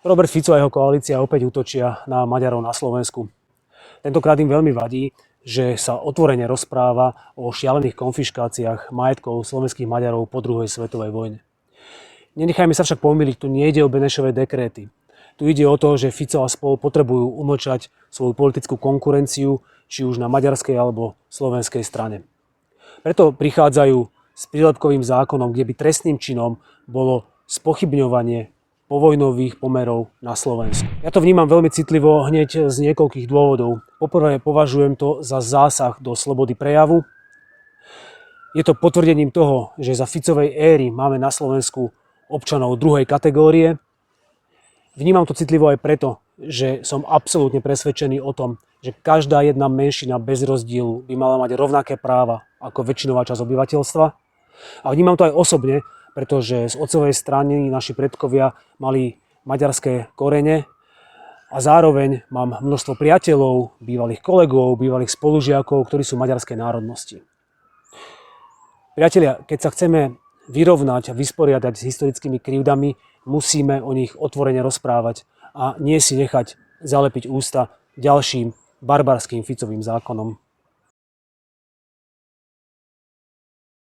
Robert Fico a jeho koalícia opäť útočia na Maďarov na Slovensku. Tentokrát im veľmi vadí, že sa otvorene rozpráva o šialených konfiškáciách majetkov slovenských Maďarov po druhej svetovej vojne. Nenechajme sa však pomýliť, tu nejde o Benešové dekréty. Tu ide o to, že Fico a spol potrebujú umlčať svoju politickú konkurenciu, či už na maďarskej alebo slovenskej strane. Preto prichádzajú s prílepkovým zákonom, kde by trestným činom bolo spochybňovanie povojnových pomerov na Slovensku. Ja to vnímam veľmi citlivo hneď z niekoľkých dôvodov. Poprvé považujem to za zásah do slobody prejavu. Je to potvrdením toho, že za Ficovej éry máme na Slovensku občanov druhej kategórie. Vnímam to citlivo aj preto, že som absolútne presvedčený o tom, že každá jedna menšina bez rozdielu by mala mať rovnaké práva ako väčšinová časť obyvateľstva. A vnímam to aj osobne, pretože z otcovej strany naši predkovia mali maďarské korene a zároveň mám množstvo priateľov, bývalých kolegov, bývalých spolužiakov, ktorí sú maďarskej národnosti. Priatelia, keď sa chceme vyrovnať a vysporiadať s historickými krivdami, musíme o nich otvorene rozprávať a nie si nechať zalepiť ústa ďalším barbarským Ficovým zákonom.